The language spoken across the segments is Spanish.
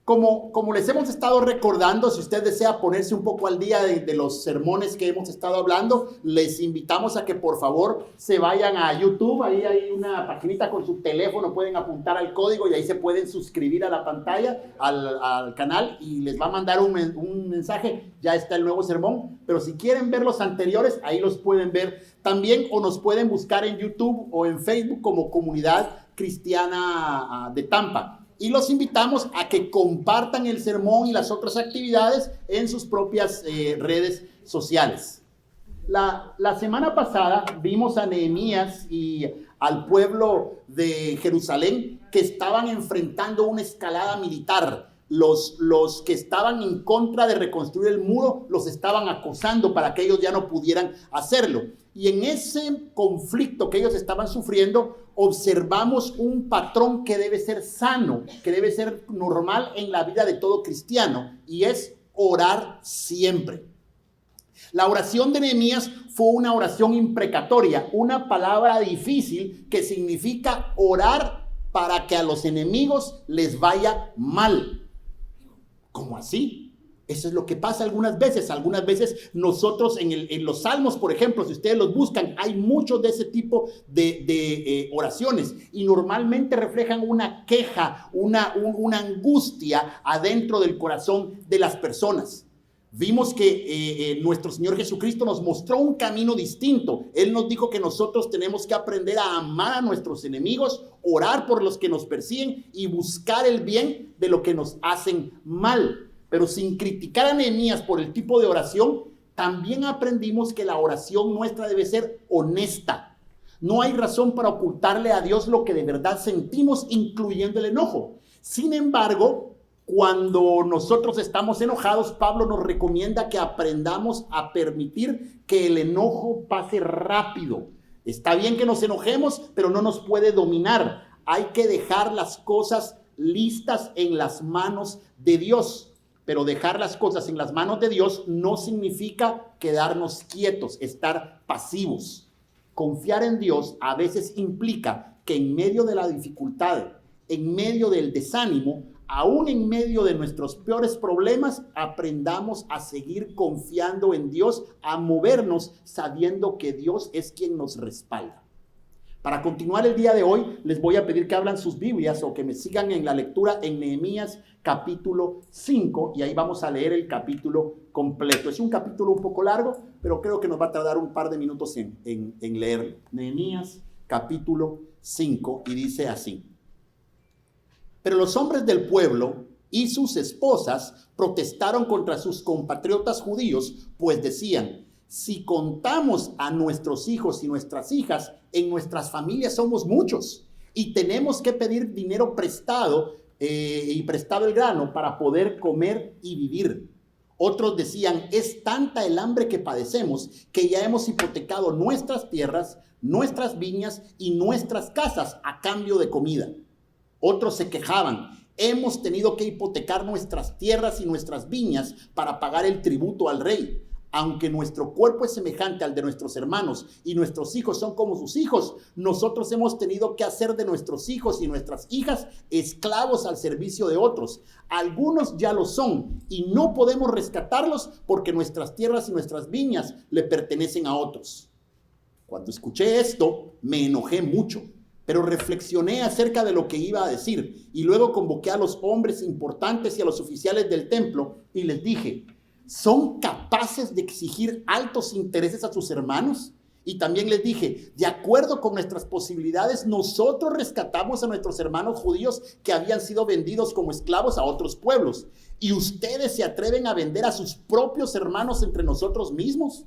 Como les hemos estado recordando, si usted desea ponerse un poco al día de los sermones que hemos estado hablando, les invitamos a que por favor se vayan a YouTube. Ahí hay una paginita con su teléfono, pueden apuntar al código y ahí se pueden suscribir a la pantalla, al canal, y les va a mandar un mensaje. Ya está el nuevo sermón, pero si quieren ver los anteriores, ahí los pueden ver también, o nos pueden buscar en YouTube o en Facebook como Comunidad Cristiana de Tampa. Y los invitamos a que compartan el sermón y las otras actividades en sus propias redes sociales. La semana pasada vimos a Nehemías y al pueblo de Jerusalén que estaban enfrentando una escalada militar. Los que estaban en contra de reconstruir el muro los estaban acosando para que ellos ya no pudieran hacerlo. Y en ese conflicto que ellos estaban sufriendo, observamos un patrón que debe ser sano, que debe ser normal en la vida de todo cristiano, y es orar siempre. La oración de Nehemías fue una oración imprecatoria, una palabra difícil que significa orar para que a los enemigos les vaya mal. ¿Cómo así? Eso es lo que pasa algunas veces. Algunas veces nosotros en los salmos, por ejemplo, si ustedes los buscan, hay muchos de ese tipo de oraciones, y normalmente reflejan una queja, una angustia adentro del corazón de las personas. Vimos que nuestro Señor Jesucristo nos mostró un camino distinto. Él nos dijo que nosotros tenemos que aprender a amar a nuestros enemigos, orar por los que nos persiguen y buscar el bien de lo que nos hacen mal. Pero sin criticar a Nehemías por el tipo de oración, también aprendimos que la oración nuestra debe ser honesta. No hay razón para ocultarle a Dios lo que de verdad sentimos, incluyendo el enojo. Sin embargo, cuando nosotros estamos enojados, Pablo nos recomienda que aprendamos a permitir que el enojo pase rápido. Está bien que nos enojemos, pero no nos puede dominar. Hay que dejar las cosas listas en las manos de Dios. Pero dejar las cosas en las manos de Dios no significa quedarnos quietos, estar pasivos. Confiar en Dios a veces implica que en medio de la dificultad, en medio del desánimo, aún en medio de nuestros peores problemas, aprendamos a seguir confiando en Dios, a movernos sabiendo que Dios es quien nos respalda. Para continuar el día de hoy, les voy a pedir que abran sus Biblias o que me sigan en la lectura en Nehemías capítulo 5, y ahí vamos a leer el capítulo completo. Es un capítulo un poco largo, pero creo que nos va a tardar un par de minutos en leerlo. Nehemías capítulo 5, y dice así: Pero los hombres del pueblo y sus esposas protestaron contra sus compatriotas judíos, pues decían: si contamos a nuestros hijos y nuestras hijas, en nuestras familias somos muchos y tenemos que pedir dinero prestado y prestado el grano para poder comer y vivir. Otros decían: es tanta el hambre que padecemos que ya hemos hipotecado nuestras tierras, nuestras viñas y nuestras casas a cambio de comida. Otros se quejaban: hemos tenido que hipotecar nuestras tierras y nuestras viñas para pagar el tributo al rey. Aunque nuestro cuerpo es semejante al de nuestros hermanos y nuestros hijos son como sus hijos, nosotros hemos tenido que hacer de nuestros hijos y nuestras hijas esclavos al servicio de otros. Algunos ya lo son y no podemos rescatarlos porque nuestras tierras y nuestras viñas le pertenecen a otros. Cuando escuché esto, me enojé mucho, pero reflexioné acerca de lo que iba a decir, y luego convoqué a los hombres importantes y a los oficiales del templo y les dije: ¿son capaces de exigir altos intereses a sus hermanos? Y también les dije: de acuerdo con nuestras posibilidades, nosotros rescatamos a nuestros hermanos judíos que habían sido vendidos como esclavos a otros pueblos. ¿Y ustedes se atreven a vender a sus propios hermanos entre nosotros mismos?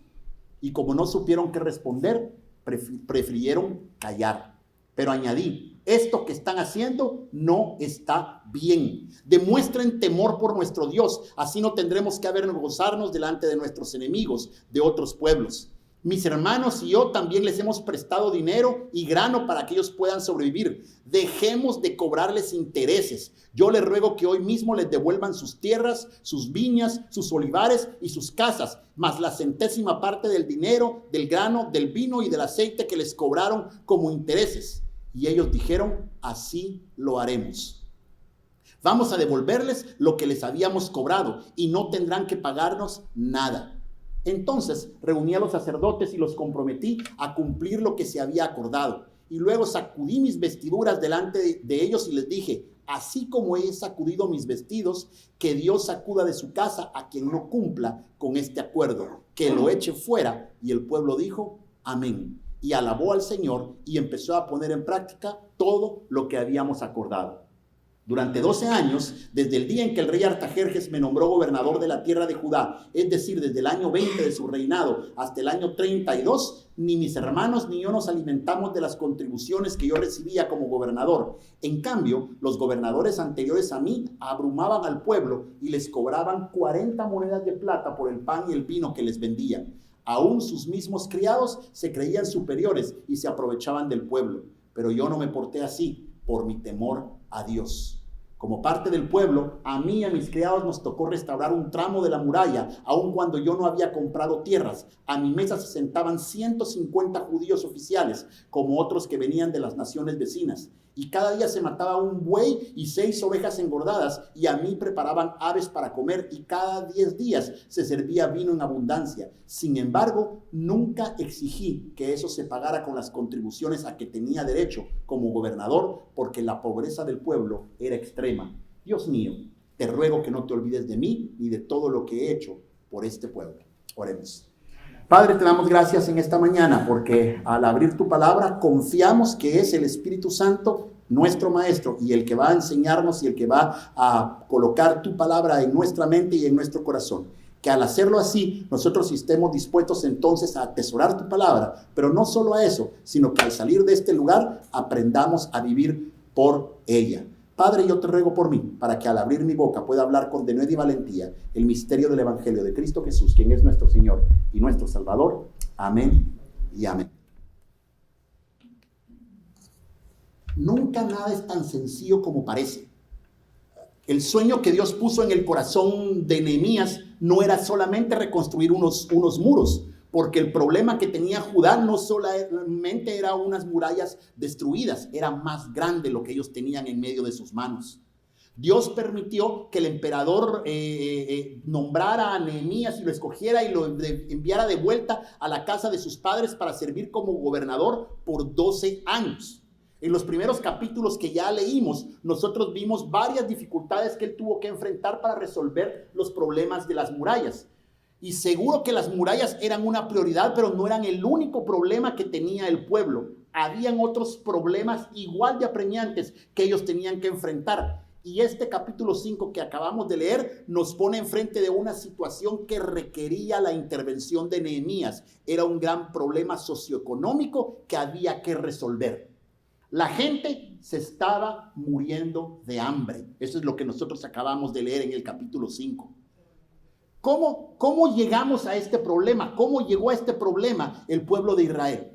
Y como no supieron qué responder, prefirieron callar. Pero añadí: esto que están haciendo no está bien. Demuestren temor por nuestro Dios, así no tendremos que avergonzarnos delante de nuestros enemigos de otros pueblos. Mis hermanos y yo también les hemos prestado dinero y grano para que ellos puedan sobrevivir. Dejemos de cobrarles intereses. Yo les ruego que hoy mismo les devuelvan sus tierras, sus viñas, sus olivares y sus casas, más la centésima parte del dinero, del grano, del vino y del aceite que les cobraron como intereses. Y ellos dijeron: así lo haremos. Vamos a devolverles lo que les habíamos cobrado y no tendrán que pagarnos nada. Entonces reuní a los sacerdotes y los comprometí a cumplir lo que se había acordado. Y luego sacudí mis vestiduras delante de ellos y les dije: así como he sacudido mis vestidos, que Dios sacuda de su casa a quien no cumpla con este acuerdo, que lo eche fuera. Y el pueblo dijo: amén. Y alabó al Señor y empezó a poner en práctica todo lo que habíamos acordado. Durante 12 años, desde el día en que el rey Artajerjes me nombró gobernador de la tierra de Judá, es decir, desde el año 20 de su reinado hasta el año 32, ni mis hermanos ni yo nos alimentamos de las contribuciones que yo recibía como gobernador. En cambio, los gobernadores anteriores a mí abrumaban al pueblo y les cobraban 40 monedas de plata por el pan y el vino que les vendían. Aún sus mismos criados se creían superiores y se aprovechaban del pueblo. Pero yo no me porté así por mi temor a Dios. Como parte del pueblo, a mí y a mis criados nos tocó restaurar un tramo de la muralla, aun cuando yo no había comprado tierras. A mi mesa se sentaban 150 judíos oficiales, como otros que venían de las naciones vecinas. Y cada día se mataba un buey y 6 ovejas engordadas, y a mí preparaban aves para comer, y cada 10 días se servía vino en abundancia. Sin embargo, nunca exigí que eso se pagara con las contribuciones a que tenía derecho como gobernador, porque la pobreza del pueblo era extrema. Dios mío, te ruego que no te olvides de mí ni de todo lo que he hecho por este pueblo. Oremos. Padre, te damos gracias en esta mañana porque al abrir tu palabra confiamos que es el Espíritu Santo nuestro Maestro y el que va a enseñarnos y el que va a colocar tu palabra en nuestra mente y en nuestro corazón. Que al hacerlo así, nosotros estemos dispuestos entonces a atesorar tu palabra, pero no solo a eso, sino que al salir de este lugar aprendamos a vivir por ella. Padre, yo te ruego por mí, para que al abrir mi boca pueda hablar con denuedo y valentía el misterio del Evangelio de Cristo Jesús, quien es nuestro Señor y nuestro Salvador. Amén y amén. Nunca nada es tan sencillo como parece. El sueño que Dios puso en el corazón de Nehemías no era solamente reconstruir unos muros, porque el problema que tenía Judá no solamente era unas murallas destruidas, era más grande lo que ellos tenían en medio de sus manos. Dios permitió que el emperador nombrara a Nehemías y lo escogiera y lo enviara de vuelta a la casa de sus padres para servir como gobernador por 12 años. En los primeros capítulos que ya leímos, nosotros vimos varias dificultades que él tuvo que enfrentar para resolver los problemas de las murallas. Y seguro que las murallas eran una prioridad, pero no eran el único problema que tenía el pueblo. Habían otros problemas igual de apremiantes que ellos tenían que enfrentar. Y este capítulo 5 que acabamos de leer nos pone enfrente de una situación que requería la intervención de Nehemías. Era un gran problema socioeconómico que había que resolver. La gente se estaba muriendo de hambre. Eso es lo que nosotros acabamos de leer en el capítulo 5. ¿Cómo llegamos a este problema? ¿Cómo llegó a este problema el pueblo de Israel?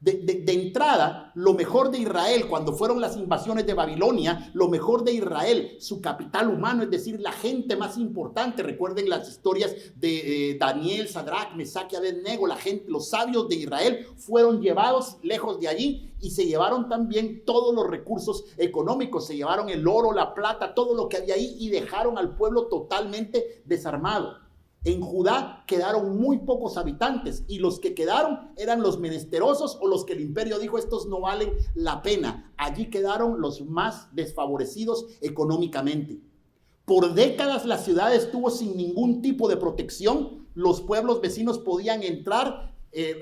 De entrada, lo mejor de Israel, cuando fueron las invasiones de Babilonia, lo mejor de Israel, su capital humano, es decir, la gente más importante. Recuerden las historias de Daniel, Sadrach, Mesach y Abednego. La gente, los sabios de Israel fueron llevados lejos de allí y se llevaron también todos los recursos económicos. Se llevaron el oro, la plata, todo lo que había ahí y dejaron al pueblo totalmente desarmado. En Judá quedaron muy pocos habitantes y los que quedaron eran los menesterosos o los que el imperio dijo estos no valen la pena. Allí quedaron los más desfavorecidos económicamente. Por décadas la ciudad estuvo sin ningún tipo de protección. Los pueblos vecinos podían entrar,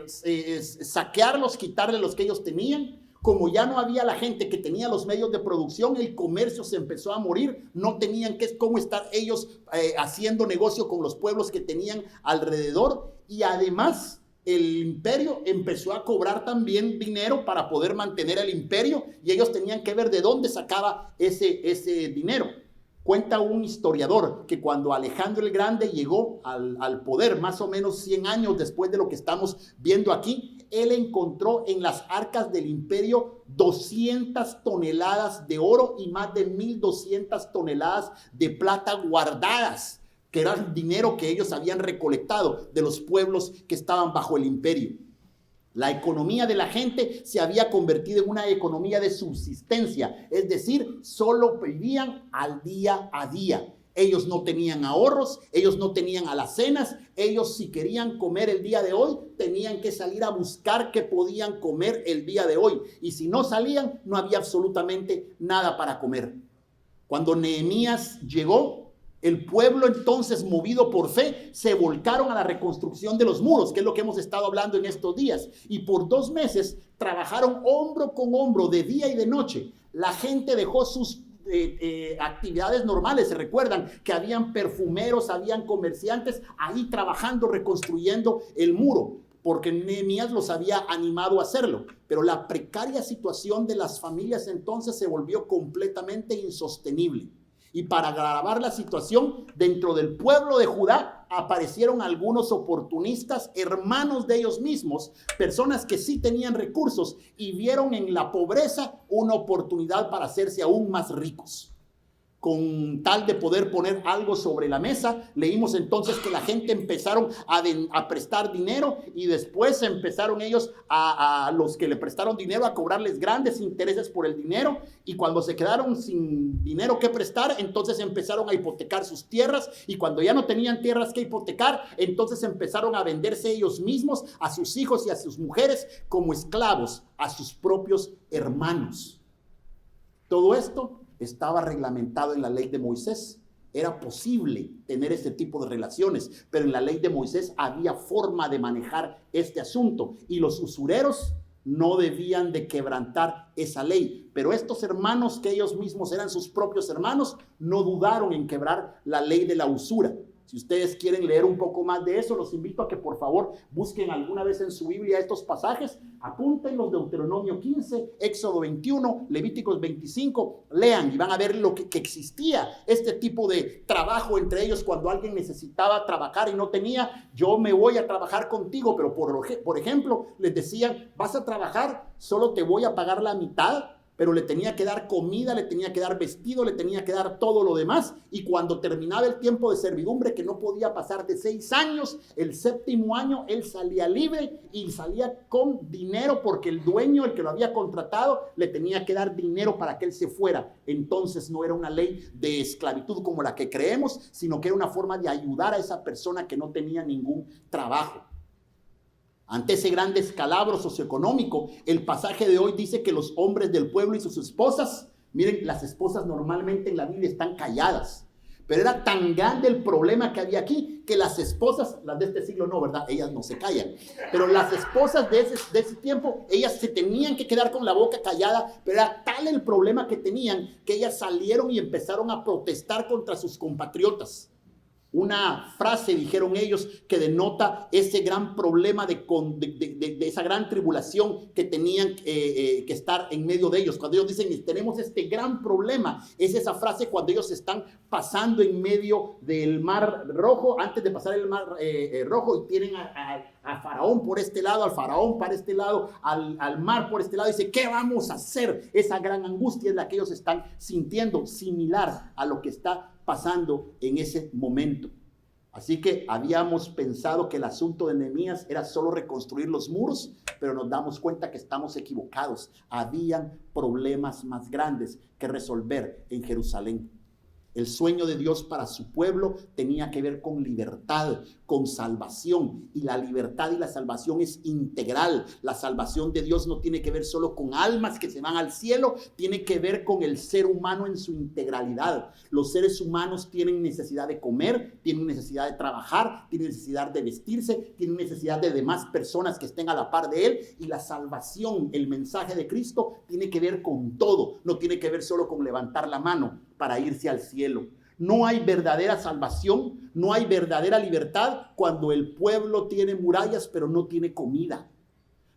saquearlos, quitarle los que ellos tenían. Como ya no había la gente que tenía los medios de producción, el comercio se empezó a morir. No tenían cómo estar ellos haciendo negocio con los pueblos que tenían alrededor. Y además el imperio empezó a cobrar también dinero para poder mantener el imperio. Y ellos tenían que ver de dónde sacaba ese dinero. Cuenta un historiador que cuando Alejandro el Grande llegó al poder, más o menos 100 años después de lo que estamos viendo aquí, él encontró en las arcas del imperio 200 toneladas de oro y más de 1,200 toneladas de plata guardadas, que era dinero que ellos habían recolectado de los pueblos que estaban bajo el imperio. La economía de la gente se había convertido en una economía de subsistencia, es decir, solo vivían al día a día. Ellos no tenían ahorros, ellos no tenían alacenas, ellos si querían comer el día de hoy, tenían que salir a buscar qué podían comer el día de hoy. Y si no salían, no había absolutamente nada para comer. Cuando Nehemías llegó, el pueblo entonces, movido por fe, se volcaron a la reconstrucción de los muros, que es lo que hemos estado hablando en estos días. Y por 2 meses trabajaron hombro con hombro, de día y de noche. La gente dejó sus actividades normales. Se recuerdan que habían perfumeros, habían comerciantes ahí trabajando, reconstruyendo el muro, porque Nehemías los había animado a hacerlo. Pero la precaria situación de las familias entonces se volvió completamente insostenible. Y para agravar la situación, dentro del pueblo de Judá aparecieron algunos oportunistas, hermanos de ellos mismos, personas que sí tenían recursos y vieron en la pobreza una oportunidad para hacerse aún más ricos. Con tal de poder poner algo sobre la mesa, leímos entonces que la gente empezaron a prestar dinero, y después empezaron ellos a los que le prestaron dinero a cobrarles grandes intereses por el dinero, y cuando se quedaron sin dinero que prestar, entonces empezaron a hipotecar sus tierras, y cuando ya no tenían tierras que hipotecar, entonces empezaron a venderse ellos mismos, a sus hijos y a sus mujeres como esclavos a sus propios hermanos. Todo esto estaba reglamentado en la ley de Moisés. Era posible tener este tipo de relaciones, pero en la ley de Moisés había forma de manejar este asunto, y los usureros no debían de quebrantar esa ley. Pero estos hermanos, que ellos mismos eran sus propios hermanos, no dudaron en quebrar la ley de la usura. Si ustedes quieren leer un poco más de eso, los invito a que por favor busquen alguna vez en su Biblia estos pasajes, apúntenlos: Deuteronomio 15, Éxodo 21, Levíticos 25, lean y van a ver lo que existía este tipo de trabajo entre ellos. Cuando alguien necesitaba trabajar y no tenía, yo me voy a trabajar contigo, pero por ejemplo les decían: vas a trabajar, solo te voy a pagar la mitad, pero le tenía que dar comida, le tenía que dar vestido, le tenía que dar todo lo demás. Y cuando terminaba el tiempo de servidumbre, que no podía pasar de 6 años, el 7º año él salía libre y salía con dinero, porque el dueño, el que lo había contratado, le tenía que dar dinero para que él se fuera. Entonces no era una ley de esclavitud como la que creemos, sino que era una forma de ayudar a esa persona que no tenía ningún trabajo. Ante ese gran descalabro socioeconómico, el pasaje de hoy dice que los hombres del pueblo y sus esposas, miren, las esposas normalmente en la Biblia están calladas, pero era tan grande el problema que había aquí, que las esposas, las de este siglo no, ¿verdad? Ellas no se callan, pero las esposas de ese tiempo, ellas se tenían que quedar con la boca callada, pero era tal el problema que tenían, que ellas salieron y empezaron a protestar contra sus compatriotas. Una frase, dijeron ellos, que denota ese gran problema de esa gran tribulación que tenían que estar en medio de ellos. Cuando ellos dicen: tenemos este gran problema, es esa frase cuando ellos están pasando en medio del mar rojo, antes de pasar el mar rojo, y tienen a Faraón por este lado, al Faraón para este lado, al mar por este lado. Dice: ¿qué vamos a hacer? Esa gran angustia es la que ellos están sintiendo, similar a lo que está pasando en ese momento. Así que habíamos pensado que el asunto de Nehemías era solo reconstruir los muros, pero nos damos cuenta que estamos equivocados. Habían problemas más grandes que resolver en Jerusalén. El sueño de Dios para su pueblo tenía que ver con libertad, con salvación, y la libertad y la salvación es integral. La salvación de Dios no tiene que ver solo con almas que se van al cielo, tiene que ver con el ser humano en su integralidad. Los seres humanos tienen necesidad de comer, tienen necesidad de trabajar, tienen necesidad de vestirse, tienen necesidad de demás personas que estén a la par de él, y la salvación, el mensaje de Cristo, tiene que ver con todo, no tiene que ver solo con levantar la mano para irse al cielo. No hay verdadera salvación, no hay verdadera libertad cuando el pueblo tiene murallas pero no tiene comida.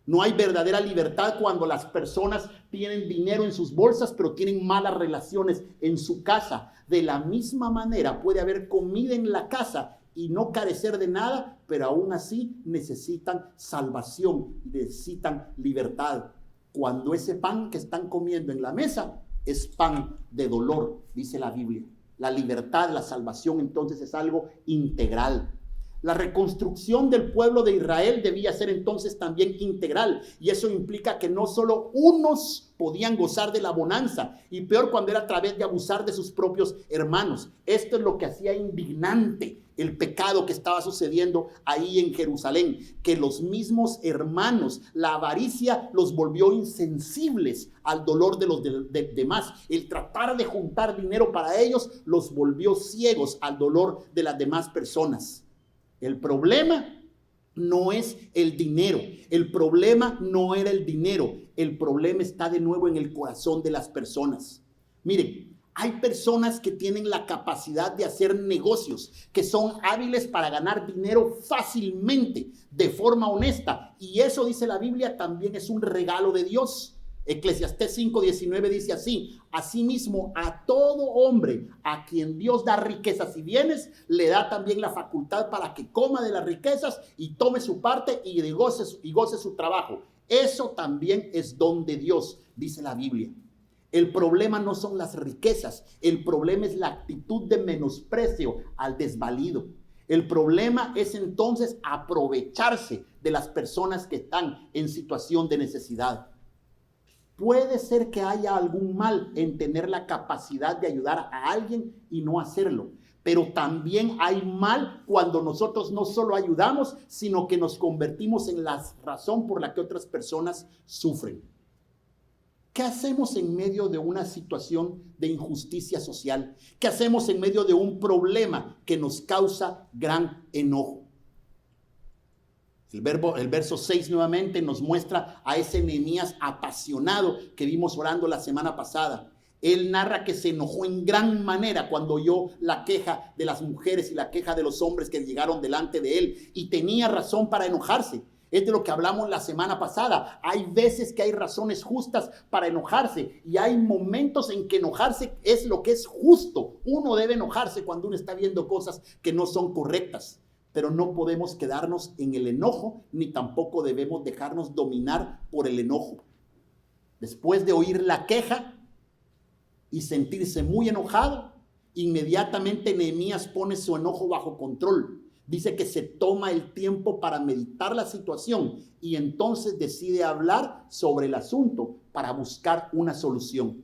No hay verdadera libertad cuando las personas tienen dinero en sus bolsas pero tienen malas relaciones en su casa. De la misma manera puede haber comida en la casa y no carecer de nada, pero aún así necesitan salvación, necesitan libertad. Cuando ese pan que están comiendo en la mesa es pan de dolor, dice la Biblia. La libertad, la salvación, entonces es algo integral. La reconstrucción del pueblo de Israel debía ser entonces también integral, y eso implica que no solo unos podían gozar de la bonanza, y peor cuando era a través de abusar de sus propios hermanos. Esto es lo que hacía indignante el pecado que estaba sucediendo ahí en Jerusalén, que los mismos hermanos, la avaricia los volvió insensibles al dolor de los demás. El tratar de juntar dinero para ellos los volvió ciegos al dolor de las demás personas. El problema no es el dinero, el problema no era el dinero, el problema está de nuevo en el corazón de las personas. Miren, hay personas que tienen la capacidad de hacer negocios, que son hábiles para ganar dinero fácilmente, de forma honesta, y eso, dice la Biblia, también es un regalo de Dios. Eclesiastés 5:19 dice así: asimismo a todo hombre a quien Dios da riquezas y bienes, le da también la facultad para que coma de las riquezas y tome su parte y goce su trabajo. Eso también es don de Dios, dice la Biblia. El problema no son las riquezas, el problema es la actitud de menosprecio al desvalido. El problema es entonces aprovecharse de las personas que están en situación de necesidad. Puede ser que haya algún mal en tener la capacidad de ayudar a alguien y no hacerlo, pero también hay mal cuando nosotros no solo ayudamos, sino que nos convertimos en la razón por la que otras personas sufren. ¿Qué hacemos en medio de una situación de injusticia social? ¿Qué hacemos en medio de un problema que nos causa gran enojo? El verso 6 nuevamente nos muestra a ese Nehemías apasionado que vimos orando la semana pasada. Él narra que se enojó en gran manera cuando oyó la queja de las mujeres y la queja de los hombres que llegaron delante de él, y tenía razón para enojarse. Es de lo que hablamos la semana pasada. Hay veces que hay razones justas para enojarse, y hay momentos en que enojarse es lo que es justo. Uno debe enojarse cuando uno está viendo cosas que no son correctas. Pero no podemos quedarnos en el enojo, ni tampoco debemos dejarnos dominar por el enojo. Después de oír la queja y sentirse muy enojado, inmediatamente Nehemías pone su enojo bajo control. Dice que se toma el tiempo para meditar la situación y entonces decide hablar sobre el asunto para buscar una solución.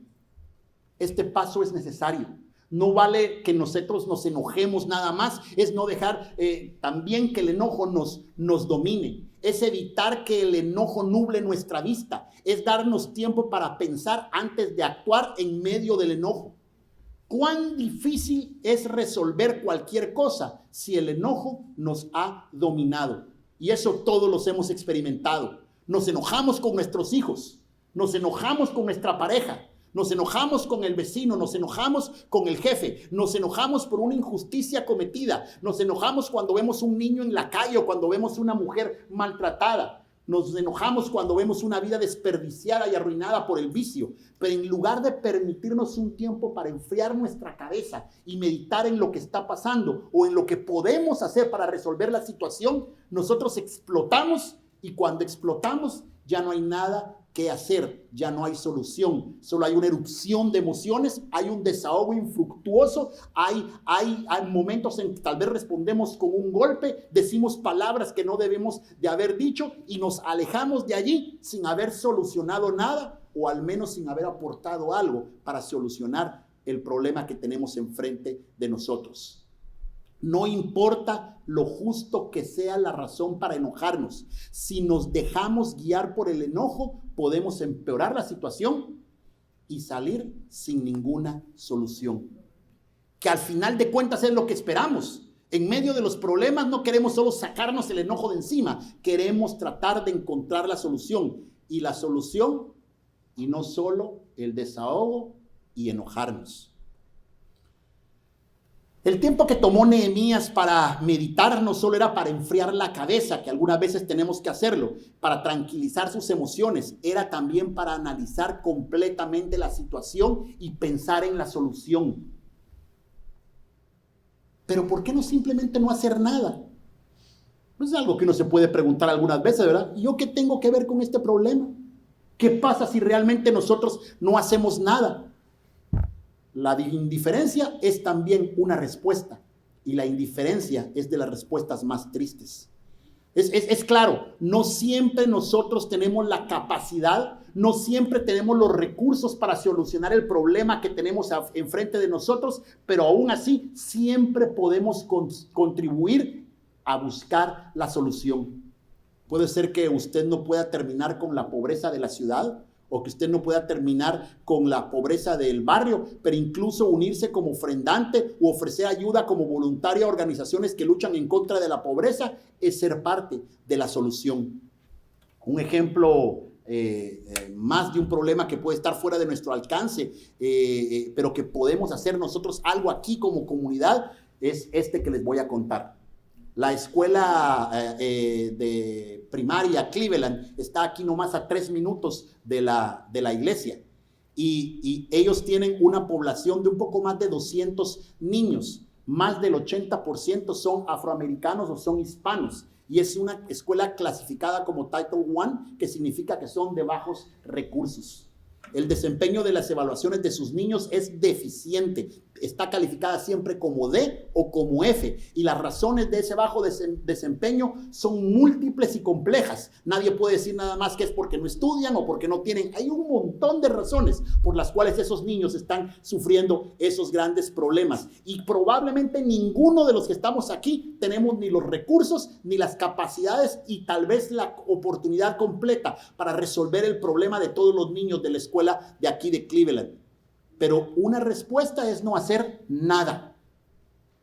Este paso es necesario. No vale que nosotros nos enojemos nada más, es no dejar también que el enojo nos domine. Es evitar que el enojo nuble nuestra vista, es darnos tiempo para pensar antes de actuar en medio del enojo. ¿Cuán difícil es resolver cualquier cosa si el enojo nos ha dominado? Y eso todos los hemos experimentado. Nos enojamos con nuestros hijos, nos enojamos con nuestra pareja, nos enojamos con el vecino, nos enojamos con el jefe, nos enojamos por una injusticia cometida, nos enojamos cuando vemos un niño en la calle o cuando vemos una mujer maltratada, nos enojamos cuando vemos una vida desperdiciada y arruinada por el vicio. Pero en lugar de permitirnos un tiempo para enfriar nuestra cabeza y meditar en lo que está pasando o en lo que podemos hacer para resolver la situación, nosotros explotamos, y cuando explotamos ya no hay nada que hacer, ya no hay solución, solo hay una erupción de emociones, hay un desahogo infructuoso, hay momentos en que tal vez respondemos con un golpe, decimos palabras que no debemos de haber dicho y nos alejamos de allí sin haber solucionado nada, o al menos sin haber aportado algo para solucionar el problema que tenemos enfrente de nosotros. No importa lo justo que sea la razón para enojarnos. Si nos dejamos guiar por el enojo, podemos empeorar la situación y salir sin ninguna solución. Que al final de cuentas es lo que esperamos. En medio de los problemas no queremos solo sacarnos el enojo de encima. Queremos tratar de encontrar la solución. Y la solución, y no solo el desahogo y enojarnos. El tiempo que tomó Nehemías para meditar no solo era para enfriar la cabeza, que algunas veces tenemos que hacerlo, para tranquilizar sus emociones, era también para analizar completamente la situación y pensar en la solución. Pero ¿por qué no simplemente no hacer nada? Pues es algo que uno se puede preguntar algunas veces, ¿verdad? ¿Yo qué tengo que ver con este problema? ¿Qué pasa si realmente nosotros no hacemos nada? La indiferencia es también una respuesta. y la indiferencia es de las respuestas más tristes. Es claro, no siempre nosotros tenemos la capacidad, no siempre tenemos los recursos para solucionar el problema que tenemos enfrente de nosotros, pero aún así siempre podemos contribuir a buscar la solución. Puede ser que usted no pueda terminar con la pobreza de la ciudad, o que usted no pueda terminar con la pobreza del barrio, pero incluso unirse como ofrendante o ofrecer ayuda como voluntario a organizaciones que luchan en contra de la pobreza es ser parte de la solución. Un ejemplo más de un problema que puede estar fuera de nuestro alcance, pero que podemos hacer nosotros algo aquí como comunidad, es este que les voy a contar. La escuela de primaria Cleveland está aquí nomás a 3 minutos de la iglesia. Y ellos tienen una población de un poco más de 200 niños. Más del 80% son afroamericanos o son hispanos. Y es una escuela clasificada como Title I, que significa que son de bajos recursos. El desempeño de las evaluaciones de sus niños es deficiente. Está calificada siempre como D o como F. Y las razones de ese bajo desempeño son múltiples y complejas. Nadie puede decir nada más que es porque no estudian o porque no tienen. Hay un montón de razones por las cuales esos niños están sufriendo esos grandes problemas. Y probablemente ninguno de los que estamos aquí tenemos ni los recursos, ni las capacidades y tal vez la oportunidad completa para resolver el problema de todos los niños de la escuela de aquí de Cleveland. Pero una respuesta es no hacer nada.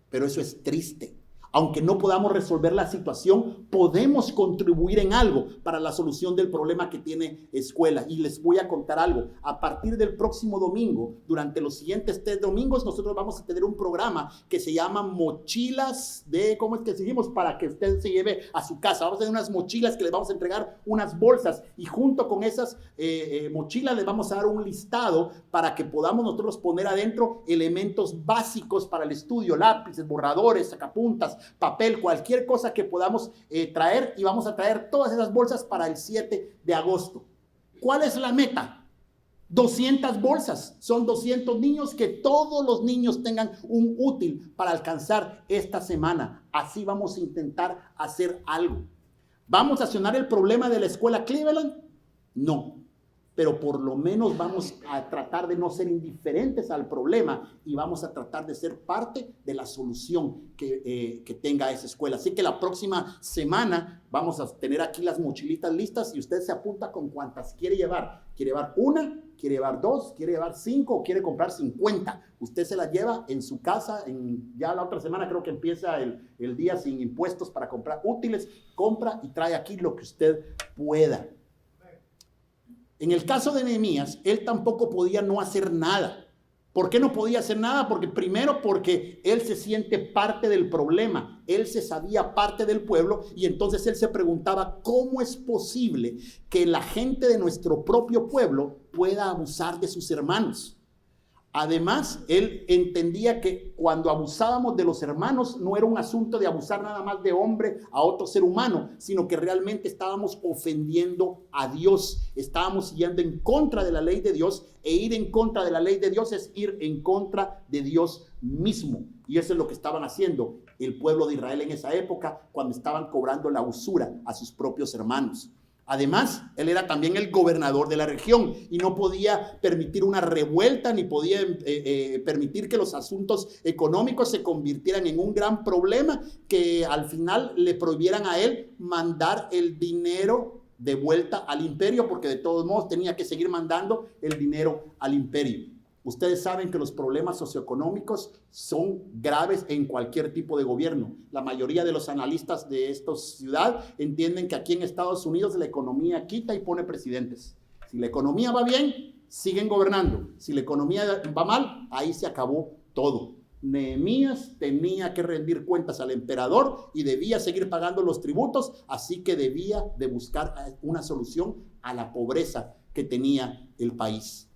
Pero eso es triste. Aunque no podamos resolver la situación, podemos contribuir en algo para la solución del problema que tiene escuela. Y les voy a contar algo. A partir del próximo domingo, durante los siguientes 3 domingos, nosotros vamos a tener un programa que se llama Mochilas de, ¿cómo es que seguimos? Para que usted se lleve a su casa. Vamos a tener unas mochilas que les vamos a entregar unas bolsas. Y junto con esas mochilas les vamos a dar un listado para que podamos nosotros poner adentro elementos básicos para el estudio. Lápices, borradores, sacapuntas, papel, cualquier cosa que podamos traer, y vamos a traer todas esas bolsas para el 7 de agosto. ¿Cuál es la meta? 200 bolsas. Son 200 niños, que todos los niños tengan un útil para alcanzar esta semana. Así vamos a intentar hacer algo. ¿Vamos a solucionar el problema de la escuela Cleveland? No. Pero por lo menos vamos a tratar de no ser indiferentes al problema y vamos a tratar de ser parte de la solución que tenga esa escuela. Así que la próxima semana vamos a tener aquí las mochilitas listas y usted se apunta con cuántas quiere llevar. ¿Quiere llevar una? ¿Quiere llevar 2? ¿Quiere llevar 5? ¿O quiere comprar 50? Usted se las lleva en su casa. Ya la otra semana creo que empieza el día sin impuestos para comprar útiles. Compra y trae aquí lo que usted pueda. En el caso de Nehemías, él tampoco podía no hacer nada. ¿Por qué no podía hacer nada? Porque él se siente parte del problema. Él se sabía parte del pueblo y entonces él se preguntaba, ¿cómo es posible que la gente de nuestro propio pueblo pueda abusar de sus hermanos? Además, él entendía que cuando abusábamos de los hermanos no era un asunto de abusar nada más de hombre a otro ser humano, sino que realmente estábamos ofendiendo a Dios. Estábamos yendo en contra de la ley de Dios, e ir en contra de la ley de Dios es ir en contra de Dios mismo. Y eso es lo que estaban haciendo el pueblo de Israel en esa época, cuando estaban cobrando la usura a sus propios hermanos. Además, él era también el gobernador de la región y no podía permitir una revuelta ni podía permitir que los asuntos económicos se convirtieran en un gran problema, que al final le prohibieran a él mandar el dinero de vuelta al imperio, porque de todos modos tenía que seguir mandando el dinero al imperio. Ustedes saben que los problemas socioeconómicos son graves en cualquier tipo de gobierno. La mayoría de los analistas de esta ciudad entienden que aquí en Estados Unidos la economía quita y pone presidentes. Si la economía va bien, siguen gobernando. Si la economía va mal, ahí se acabó todo. Nehemías tenía que rendir cuentas al emperador y debía seguir pagando los tributos, así que debía de buscar una solución a la pobreza que tenía el país.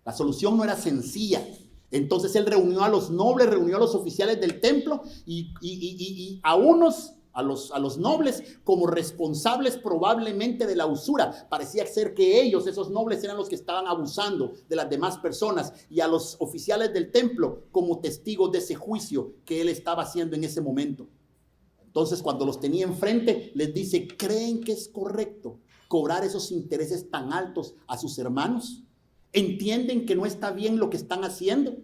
La solución no era sencilla. Entonces él reunió a los nobles, reunió a los oficiales del templo y a unos a los nobles como responsables probablemente de la usura. Parecía ser que ellos, esos nobles, eran los que estaban abusando de las demás personas, y a los oficiales del templo como testigos de ese juicio que él estaba haciendo en ese momento. Entonces, cuando los tenía enfrente, les dice: ¿creen que es correcto cobrar esos intereses tan altos a sus hermanos? ¿Entienden que no está bien lo que están haciendo?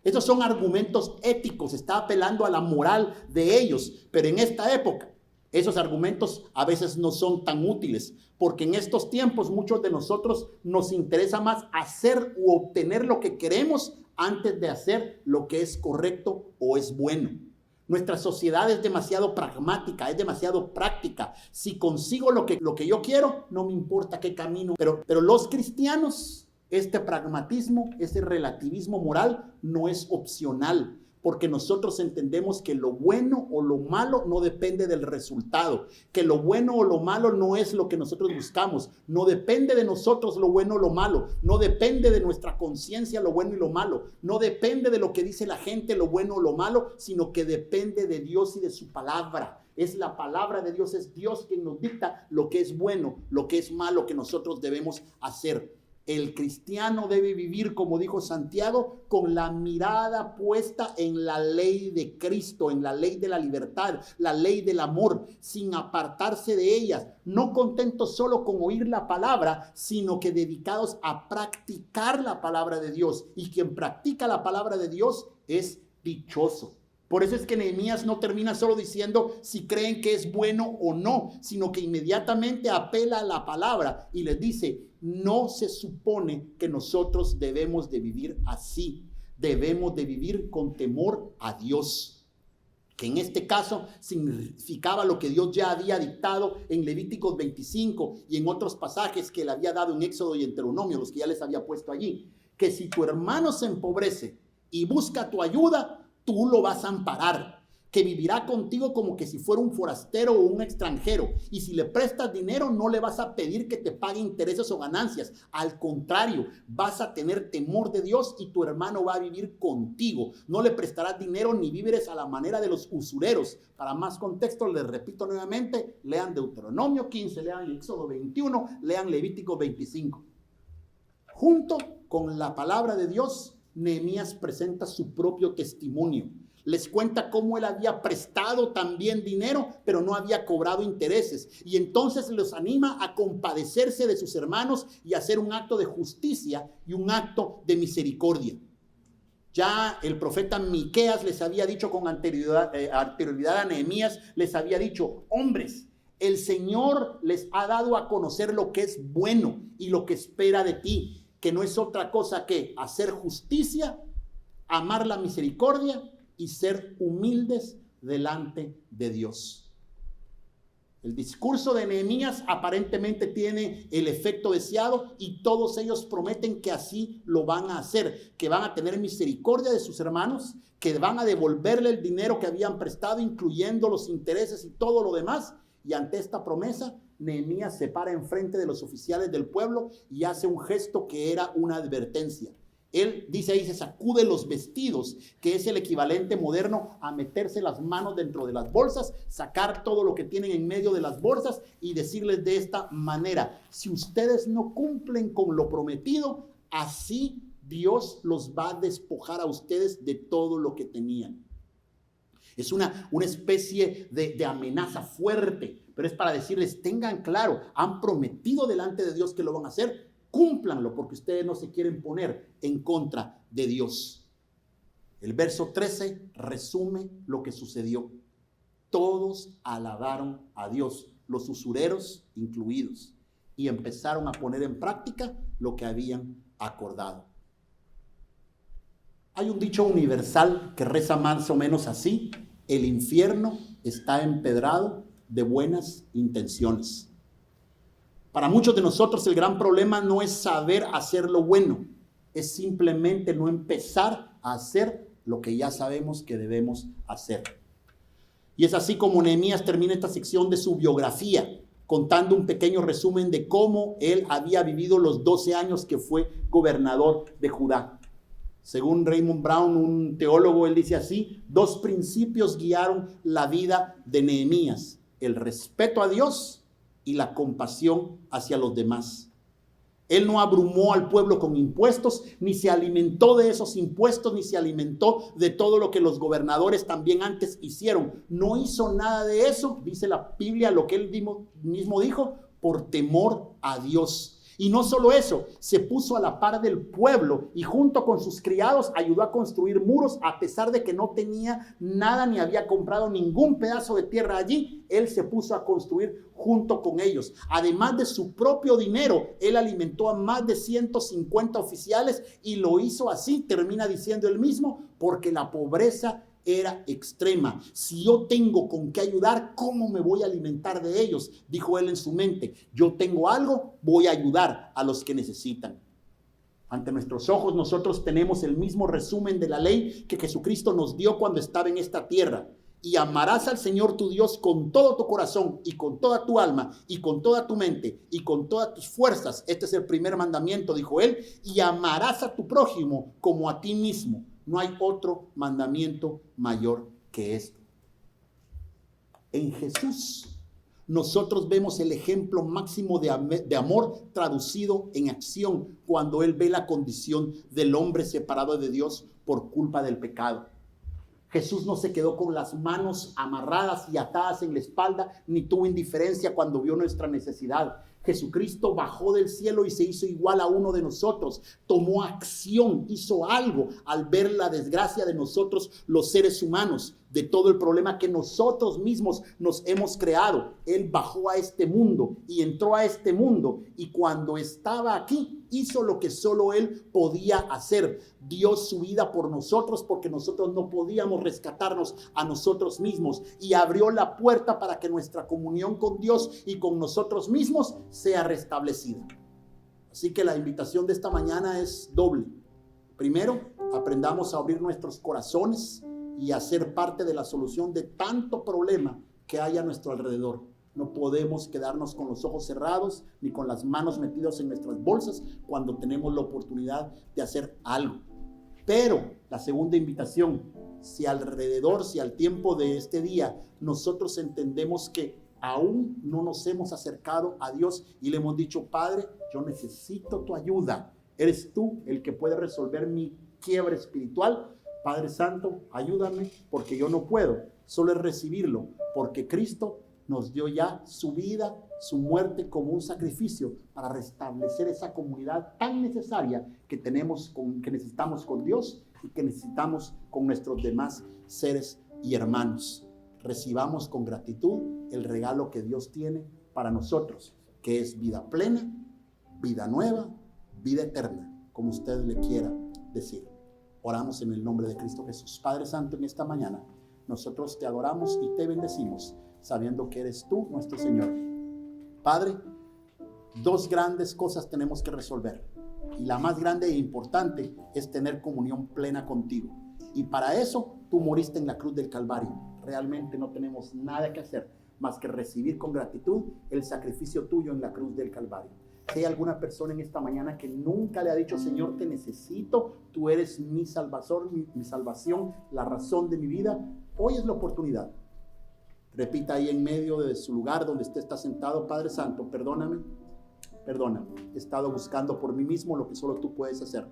Estos son argumentos éticos, está apelando a la moral de ellos, pero en esta época esos argumentos a veces no son tan útiles, porque en estos tiempos muchos de nosotros nos interesa más hacer u obtener lo que queremos antes de hacer lo que es correcto o es bueno. Nuestra sociedad es demasiado pragmática, es demasiado práctica. Si consigo lo que yo quiero, no me importa qué camino. Pero los cristianos, este pragmatismo, ese relativismo moral no es opcional, porque nosotros entendemos que lo bueno o lo malo no depende del resultado, que lo bueno o lo malo no es lo que nosotros buscamos, no depende de nosotros lo bueno o lo malo, no depende de nuestra conciencia lo bueno y lo malo, no depende de lo que dice la gente lo bueno o lo malo, sino que depende de Dios y de su palabra. Es la palabra de Dios, es Dios quien nos dicta lo que es bueno, lo que es malo que nosotros debemos hacer. El cristiano debe vivir, como dijo Santiago, con la mirada puesta en la ley de Cristo, en la ley de la libertad, la ley del amor, sin apartarse de ellas, no contentos solo con oír la palabra, sino que dedicados a practicar la palabra de Dios. Y quien practica la palabra de Dios es dichoso. Por eso es que Nehemías no termina solo diciendo si creen que es bueno o no, sino que inmediatamente apela a la palabra y les dice: no se supone que nosotros debemos de vivir así, debemos de vivir con temor a Dios, que en este caso significaba lo que Dios ya había dictado en Levíticos 25 y en otros pasajes que le había dado en Éxodo y en Deuteronomio, los que ya les había puesto allí, que si tu hermano se empobrece y busca tu ayuda, tú lo vas a amparar, que vivirá contigo como que si fuera un forastero o un extranjero. Y si le prestas dinero, no le vas a pedir que te pague intereses o ganancias. Al contrario, vas a tener temor de Dios y tu hermano va a vivir contigo. No le prestarás dinero ni víveres a la manera de los usureros. Para más contexto, les repito nuevamente, lean Deuteronomio 15, lean Éxodo 21, lean Levítico 25. Junto con la palabra de Dios, Nehemías presenta su propio testimonio. Les cuenta cómo él había prestado también dinero, pero no había cobrado intereses. Y entonces los anima a compadecerse de sus hermanos y a hacer un acto de justicia y un acto de misericordia. Ya el profeta Miqueas les había dicho con anterioridad a Nehemías, les había dicho: hombres, el Señor les ha dado a conocer lo que es bueno y lo que espera de ti, que no es otra cosa que hacer justicia, amar la misericordia y ser humildes delante de Dios. El discurso de Nehemías aparentemente tiene el efecto deseado y todos ellos prometen que así lo van a hacer, que van a tener misericordia de sus hermanos, que van a devolverle el dinero que habían prestado, incluyendo los intereses y todo lo demás. Y ante esta promesa, Nehemías se para enfrente de los oficiales del pueblo y hace un gesto que era una advertencia. Él dice ahí, se sacude los vestidos, que es el equivalente moderno a meterse las manos dentro de las bolsas, sacar todo lo que tienen en medio de las bolsas y decirles de esta manera: si ustedes no cumplen con lo prometido, así Dios los va a despojar a ustedes de todo lo que tenían. Es una especie de amenaza fuerte, pero es para decirles: tengan claro, han prometido delante de Dios que lo van a hacer, cúmplanlo, porque ustedes no se quieren poner en contra de Dios. El verso 13 resume lo que sucedió. Todos alabaron a Dios, los usureros incluidos, y empezaron a poner en práctica lo que habían acordado. Hay un dicho universal que reza más o menos así: el infierno está empedrado de buenas intenciones. Para muchos de nosotros el gran problema no es saber hacer lo bueno, es simplemente no empezar a hacer lo que ya sabemos que debemos hacer. Y es así como Nehemías termina esta sección de su biografía, contando un pequeño resumen de cómo él había vivido los 12 años que fue gobernador de Judá. Según Raymond Brown, un teólogo, él dice así: 2 principios guiaron la vida de Nehemías: el respeto a Dios y la compasión hacia los demás. Él no abrumó al pueblo con impuestos, ni se alimentó de esos impuestos, ni se alimentó de todo lo que los gobernadores también antes hicieron. No hizo nada de eso, dice la Biblia, lo que él mismo dijo, por temor a Dios. Y no solo eso, se puso a la par del pueblo y junto con sus criados ayudó a construir muros, a pesar de que no tenía nada ni había comprado ningún pedazo de tierra allí. Él se puso a construir junto con ellos. Además de su propio dinero, él alimentó a más de 150 oficiales y lo hizo así, termina diciendo él mismo, porque la pobreza era extrema. Si yo tengo con qué ayudar, ¿cómo me voy a alimentar de ellos? Dijo él en su mente. Yo tengo algo, voy a ayudar a los que necesitan. Ante nuestros ojos nosotros tenemos el mismo resumen de la ley que Jesucristo nos dio cuando estaba en esta tierra. Y amarás al Señor tu Dios con todo tu corazón y con toda tu alma y con toda tu mente y con todas tus fuerzas. Este es el primer mandamiento, dijo él. Y amarás a tu prójimo como a ti mismo. No hay otro mandamiento mayor que esto. En Jesús nosotros vemos el ejemplo máximo de amor traducido en acción cuando Él ve la condición del hombre separado de Dios por culpa del pecado. Jesús no se quedó con las manos amarradas y atadas en la espalda, ni tuvo indiferencia cuando vio nuestra necesidad. Jesucristo bajó del cielo y se hizo igual a uno de nosotros. Tomó acción, hizo algo al ver la desgracia de nosotros, los seres humanos, de todo el problema que nosotros mismos nos hemos creado. Él bajó a este mundo y entró a este mundo, y cuando estaba aquí hizo lo que solo Él podía hacer. Dio su vida por nosotros porque nosotros no podíamos rescatarnos a nosotros mismos, y abrió la puerta para que nuestra comunión con Dios y con nosotros mismos sea restablecida. Así que la invitación de esta mañana es doble. Primero, aprendamos a abrir nuestros corazones y a ser parte de la solución de tanto problema que hay a nuestro alrededor. No podemos quedarnos con los ojos cerrados ni con las manos metidas en nuestras bolsas cuando tenemos la oportunidad de hacer algo. Pero la segunda invitación: si alrededor, si al tiempo de este día nosotros entendemos que aún no nos hemos acercado a Dios y le hemos dicho: Padre, yo necesito tu ayuda, eres tú el que puede resolver mi quiebra espiritual. Padre Santo, ayúdame, porque yo no puedo, solo es recibirlo, porque Cristo nos dio ya su vida, su muerte como un sacrificio para restablecer esa comunidad tan necesaria que necesitamos con Dios y que necesitamos con nuestros demás seres y hermanos. Recibamos con gratitud el regalo que Dios tiene para nosotros, que es vida plena, vida nueva, vida eterna, como usted le quiera decir. Oramos en el nombre de Cristo Jesús. Padre Santo, en esta mañana nosotros te adoramos y te bendecimos, sabiendo que eres tú nuestro Señor. Padre, 2 grandes cosas tenemos que resolver, y la más grande e importante es tener comunión plena contigo. Y para eso tú moriste en la cruz del Calvario. Realmente no tenemos nada que hacer más que recibir con gratitud el sacrificio tuyo en la cruz del Calvario. Si hay alguna persona en esta mañana que nunca le ha dicho: Señor, te necesito, tú eres mi salvador, mi salvación, la razón de mi vida, hoy es la oportunidad. Repita ahí en medio de su lugar donde usted está sentado: Padre Santo, perdóname, he estado buscando por mí mismo lo que solo tú puedes hacer.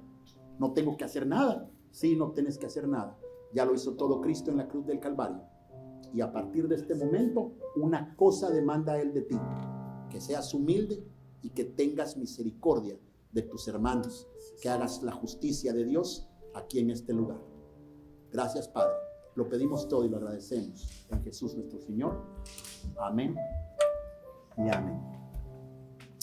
No tengo que hacer nada. Sí, no tienes que hacer nada. Ya lo hizo todo Cristo en la cruz del Calvario. Y a partir de este momento, una cosa demanda Él de ti: que seas humilde y que tengas misericordia de tus hermanos, que hagas la justicia de Dios aquí en este lugar. Gracias, Padre. Lo pedimos todo y lo agradecemos en Jesús nuestro Señor. Amén y amén.